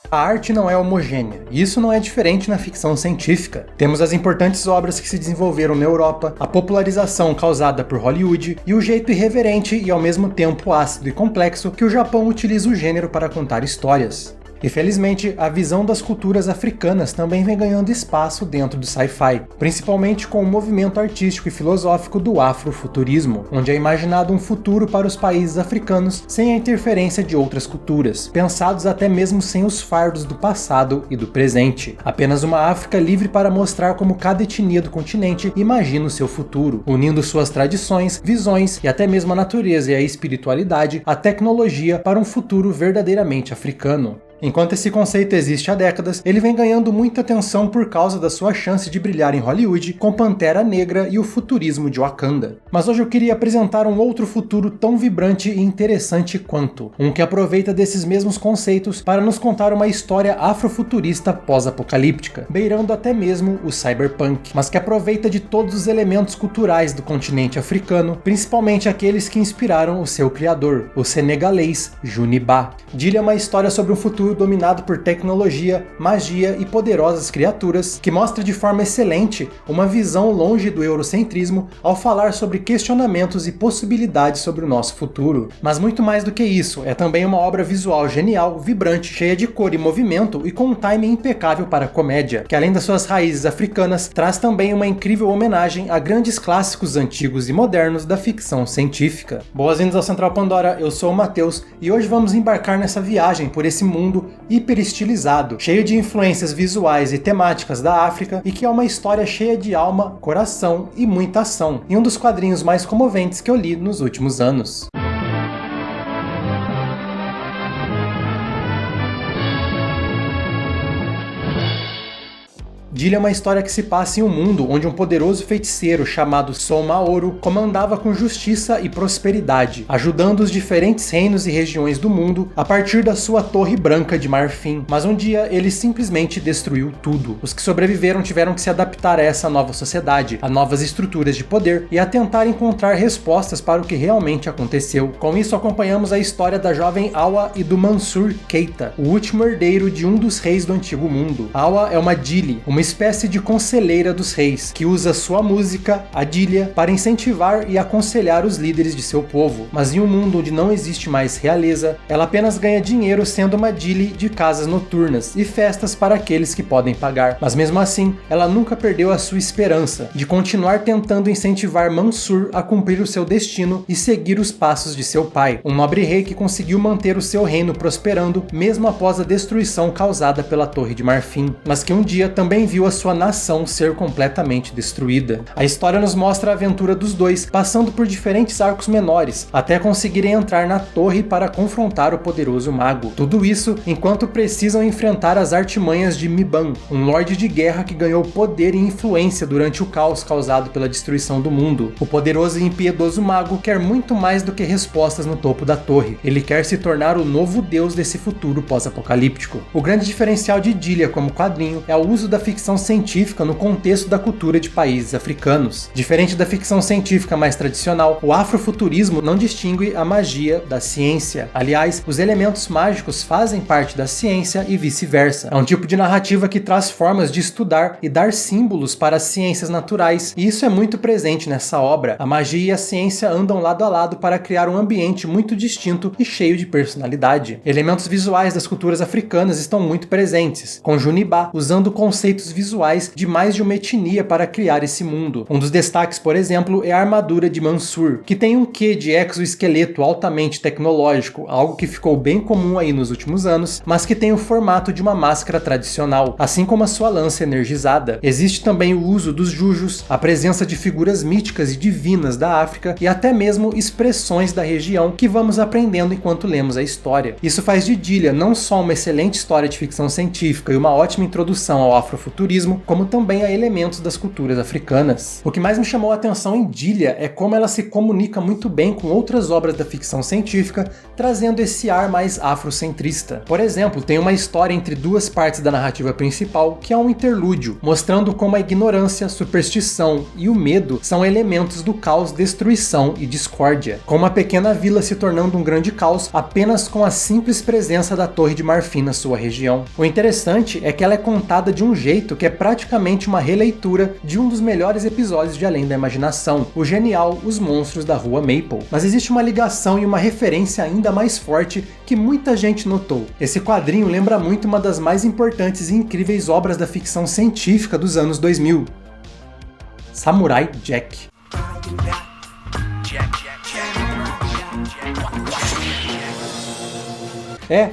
A arte não é homogênea, e isso não é diferente na ficção científica. Temos as importantes obras que se desenvolveram na Europa, a popularização causada por Hollywood e o jeito irreverente e ao mesmo tempo ácido e complexo que o Japão utiliza o gênero para contar histórias. E felizmente, a visão das culturas africanas também vem ganhando espaço dentro do sci-fi, principalmente com o movimento artístico e filosófico do afrofuturismo, onde é imaginado um futuro para os países africanos sem a interferência de outras culturas, pensados até mesmo sem os fardos do passado e do presente. Apenas uma África livre para mostrar como cada etnia do continente imagina o seu futuro, unindo suas tradições, visões e até mesmo a natureza e a espiritualidade, a tecnologia para um futuro verdadeiramente africano. Enquanto esse conceito existe há décadas, ele vem ganhando muita atenção por causa da sua chance de brilhar em Hollywood com Pantera Negra e o futurismo de Wakanda. Mas hoje eu queria apresentar um outro futuro tão vibrante e interessante quanto, um que aproveita desses mesmos conceitos para nos contar uma história afrofuturista pós-apocalíptica, beirando até mesmo o cyberpunk, mas que aproveita de todos os elementos culturais do continente africano, principalmente aqueles que inspiraram o seu criador, o senegalês Juniba. Dili é uma história sobre um futuro dominado por tecnologia, magia e poderosas criaturas, que mostra de forma excelente uma visão longe do eurocentrismo ao falar sobre questionamentos e possibilidades sobre o nosso futuro. Mas muito mais do que isso, é também uma obra visual genial, vibrante, cheia de cor e movimento e com um timing impecável para a comédia, que além das suas raízes africanas, traz também uma incrível homenagem a grandes clássicos antigos e modernos da ficção científica. Boas-vindas ao Central Pandora, eu sou o Matheus e hoje vamos embarcar nessa viagem por esse mundo hiper estilizado, cheio de influências visuais e temáticas da África e que é uma história cheia de alma, coração e muita ação, e um dos quadrinhos mais comoventes que eu li nos últimos anos. Dili é uma história que se passa em um mundo onde um poderoso feiticeiro chamado Solmaoro comandava com justiça e prosperidade, ajudando os diferentes reinos e regiões do mundo a partir da sua torre branca de marfim. Mas um dia ele simplesmente destruiu tudo. Os que sobreviveram tiveram que se adaptar a essa nova sociedade, a novas estruturas de poder e a tentar encontrar respostas para o que realmente aconteceu. Com isso acompanhamos a história da jovem Awa e do Mansur Keita, o último herdeiro de um dos reis do antigo mundo. Awa é uma Dili, uma espécie de conselheira dos reis, que usa sua música, a Dilia, para incentivar e aconselhar os líderes de seu povo. Mas em um mundo onde não existe mais realeza, ela apenas ganha dinheiro sendo uma Dili de casas noturnas e festas para aqueles que podem pagar. Mas mesmo assim, ela nunca perdeu a sua esperança de continuar tentando incentivar Mansur a cumprir o seu destino e seguir os passos de seu pai, um nobre rei que conseguiu manter o seu reino prosperando mesmo após a destruição causada pela Torre de Marfim, mas que um dia também viu a sua nação ser completamente destruída. A história nos mostra a aventura dos dois, passando por diferentes arcos menores, até conseguirem entrar na torre para confrontar o poderoso mago. Tudo isso enquanto precisam enfrentar as artimanhas de Miban, um lorde de guerra que ganhou poder e influência durante o caos causado pela destruição do mundo. O poderoso e impiedoso mago quer muito mais do que respostas no topo da torre. Ele quer se tornar o novo deus desse futuro pós-apocalíptico. O grande diferencial de Dilia como quadrinho é o uso da ficção científica no contexto da cultura de países africanos. Diferente da ficção científica mais tradicional, o afrofuturismo não distingue a magia da ciência. Aliás, os elementos mágicos fazem parte da ciência e vice-versa. É um tipo de narrativa que traz formas de estudar e dar símbolos para as ciências naturais, e isso é muito presente nessa obra. A magia e a ciência andam lado a lado para criar um ambiente muito distinto e cheio de personalidade. Elementos visuais das culturas africanas estão muito presentes, com Juniba usando conceitos visuais de mais de uma etnia para criar esse mundo. Um dos destaques, por exemplo, é a armadura de Mansur, que tem um quê de exoesqueleto altamente tecnológico, algo que ficou bem comum aí nos últimos anos, mas que tem o formato de uma máscara tradicional, assim como a sua lança energizada. Existe também o uso dos jujus, a presença de figuras míticas e divinas da África e até mesmo expressões da região que vamos aprendendo enquanto lemos a história. Isso faz de Dilia não só uma excelente história de ficção científica e uma ótima introdução ao afrofuturismo, afrofuturismo, como também a elementos das culturas africanas. O que mais me chamou a atenção em Dilia é como ela se comunica muito bem com outras obras da ficção científica, trazendo esse ar mais afrocentrista. Por exemplo, tem uma história entre duas partes da narrativa principal que é um interlúdio, mostrando como a ignorância, superstição e o medo são elementos do caos, destruição e discórdia, com uma pequena vila se tornando um grande caos apenas com a simples presença da Torre de Marfim na sua região. O interessante é que ela é contada de um jeito que é praticamente uma releitura de um dos melhores episódios de Além da Imaginação, o genial Os Monstros da Rua Maple. Mas existe uma ligação e uma referência ainda mais forte que muita gente notou. Esse quadrinho lembra muito uma das mais importantes e incríveis obras da ficção científica dos anos 2000, Samurai Jack.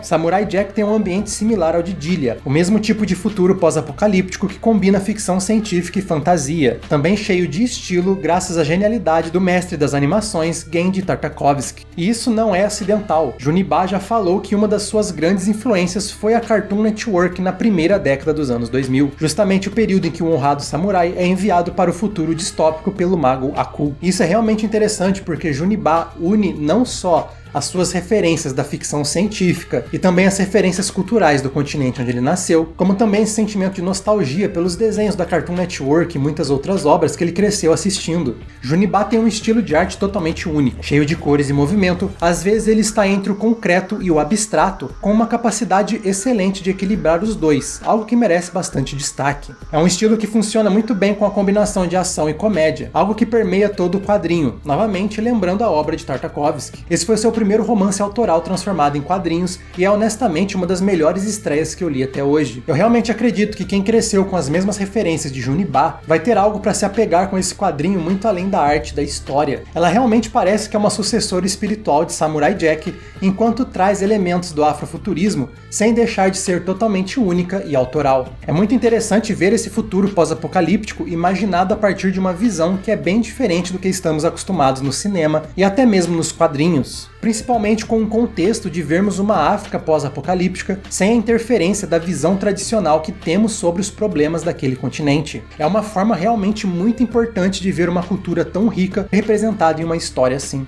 Samurai Jack tem um ambiente similar ao de Dilia, o mesmo tipo de futuro pós-apocalíptico que combina ficção científica e fantasia, também cheio de estilo graças à genialidade do mestre das animações, Genndy Tartakovsky. E isso não é acidental. Juniba já falou que uma das suas grandes influências foi a Cartoon Network na primeira década dos anos 2000, justamente o período em que o honrado samurai é enviado para o futuro distópico pelo mago Aku. Isso é realmente interessante porque Juniba une não só as suas referências da ficção científica e também as referências culturais do continente onde ele nasceu, como também esse sentimento de nostalgia pelos desenhos da Cartoon Network e muitas outras obras que ele cresceu assistindo. Juniba tem um estilo de arte totalmente único, cheio de cores e movimento, às vezes ele está entre o concreto e o abstrato, com uma capacidade excelente de equilibrar os dois, algo que merece bastante destaque. É um estilo que funciona muito bem com a combinação de ação e comédia, algo que permeia todo o quadrinho, novamente lembrando a obra de Tartakovsky. Esse foi seu primeiro romance autoral transformado em quadrinhos e é honestamente uma das melhores estreias que eu li até hoje. Eu realmente acredito que quem cresceu com as mesmas referências de Juniba vai ter algo para se apegar com esse quadrinho muito além da arte da história. Ela realmente parece que é uma sucessora espiritual de Samurai Jack, enquanto traz elementos do afrofuturismo sem deixar de ser totalmente única e autoral. É muito interessante ver esse futuro pós-apocalíptico imaginado a partir de uma visão que é bem diferente do que estamos acostumados no cinema e até mesmo nos quadrinhos, principalmente com o contexto de vermos uma África pós-apocalíptica sem a interferência da visão tradicional que temos sobre os problemas daquele continente. É uma forma realmente muito importante de ver uma cultura tão rica representada em uma história assim.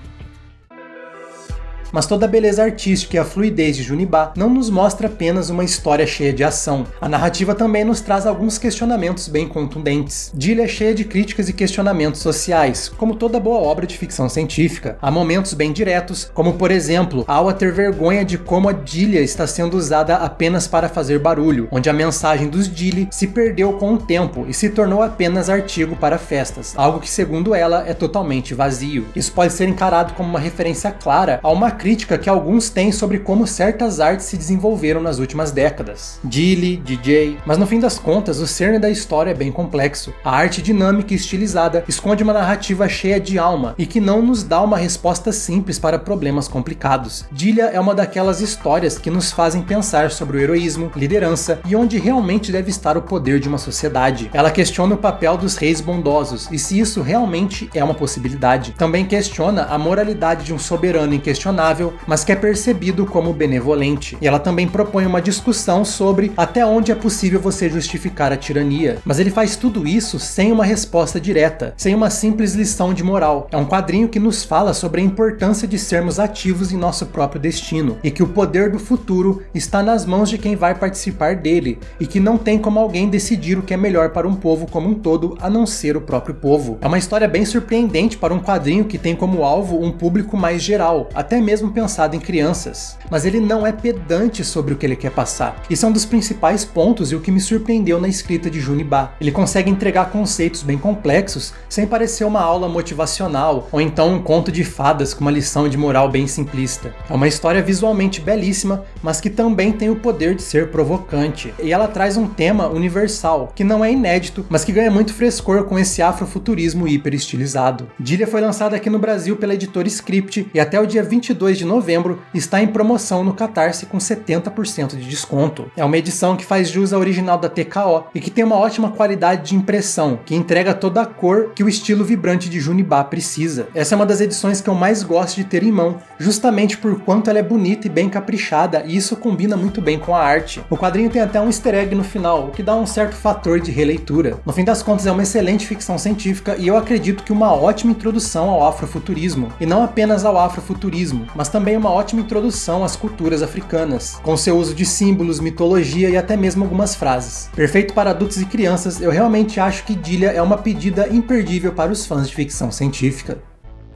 Mas toda a beleza artística e a fluidez de Juniba não nos mostra apenas uma história cheia de ação. A narrativa também nos traz alguns questionamentos bem contundentes. Dilia é cheia de críticas e questionamentos sociais, como toda boa obra de ficção científica. Há momentos bem diretos, como por exemplo, Awa ter vergonha de como a Dilia está sendo usada apenas para fazer barulho, onde a mensagem dos Dili se perdeu com o tempo e se tornou apenas artigo para festas, algo que segundo ela é totalmente vazio. Isso pode ser encarado como uma referência clara a uma crítica que alguns têm sobre como certas artes se desenvolveram nas últimas décadas. Dili, DJ, mas no fim das contas o cerne da história é bem complexo. A arte dinâmica e estilizada esconde uma narrativa cheia de alma e que não nos dá uma resposta simples para problemas complicados. Dilia é uma daquelas histórias que nos fazem pensar sobre o heroísmo, liderança e onde realmente deve estar o poder de uma sociedade. Ela questiona o papel dos reis bondosos e se isso realmente é uma possibilidade. Também questiona a moralidade de um soberano inquestionável, mas que é percebido como benevolente. E ela também propõe uma discussão sobre até onde é possível você justificar a tirania. Mas ele faz tudo isso sem uma resposta direta, sem uma simples lição de moral. É um quadrinho que nos fala sobre a importância de sermos ativos em nosso próprio destino, e que o poder do futuro está nas mãos de quem vai participar dele, e que não tem como alguém decidir o que é melhor para um povo como um todo, a não ser o próprio povo. É uma história bem surpreendente para um quadrinho que tem como alvo um público mais geral, até mesmo pensado em crianças. Mas ele não é pedante sobre o que ele quer passar. Isso é um dos principais pontos e o que me surpreendeu na escrita de Juniba. Ele consegue entregar conceitos bem complexos sem parecer uma aula motivacional ou então um conto de fadas com uma lição de moral bem simplista. É uma história visualmente belíssima, mas que também tem o poder de ser provocante. E ela traz um tema universal, que não é inédito, mas que ganha muito frescor com esse afrofuturismo hiper estilizado. Dilia foi lançada aqui no Brasil pela editora Script e até o dia 22 22 de novembro, está em promoção no Catarse com 70% de desconto. É uma edição que faz jus à original da TKO e que tem uma ótima qualidade de impressão, que entrega toda a cor que o estilo vibrante de Junibá precisa. Essa é uma das edições que eu mais gosto de ter em mão, justamente por quanto ela é bonita e bem caprichada, e isso combina muito bem com a arte. O quadrinho tem até um easter egg no final, o que dá um certo fator de releitura. No fim das contas é uma excelente ficção científica e eu acredito que uma ótima introdução ao afrofuturismo, e não apenas ao afrofuturismo, mas também uma ótima introdução às culturas africanas, com seu uso de símbolos, mitologia e até mesmo algumas frases. Perfeito para adultos e crianças, eu realmente acho que Dilia é uma pedida imperdível para os fãs de ficção científica.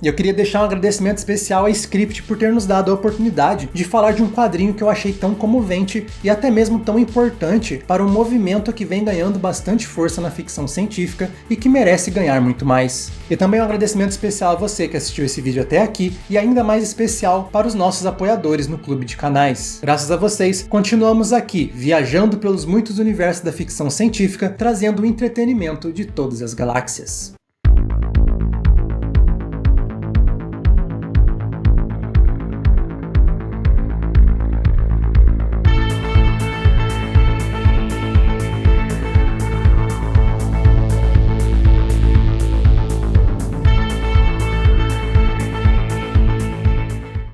E eu queria deixar um agradecimento especial à Script por ter nos dado a oportunidade de falar de um quadrinho que eu achei tão comovente e até mesmo tão importante para um movimento que vem ganhando bastante força na ficção científica e que merece ganhar muito mais. E também um agradecimento especial a você que assistiu esse vídeo até aqui e ainda mais especial para os nossos apoiadores no Clube de Canais. Graças a vocês, continuamos aqui, viajando pelos muitos universos da ficção científica, trazendo o entretenimento de todas as galáxias.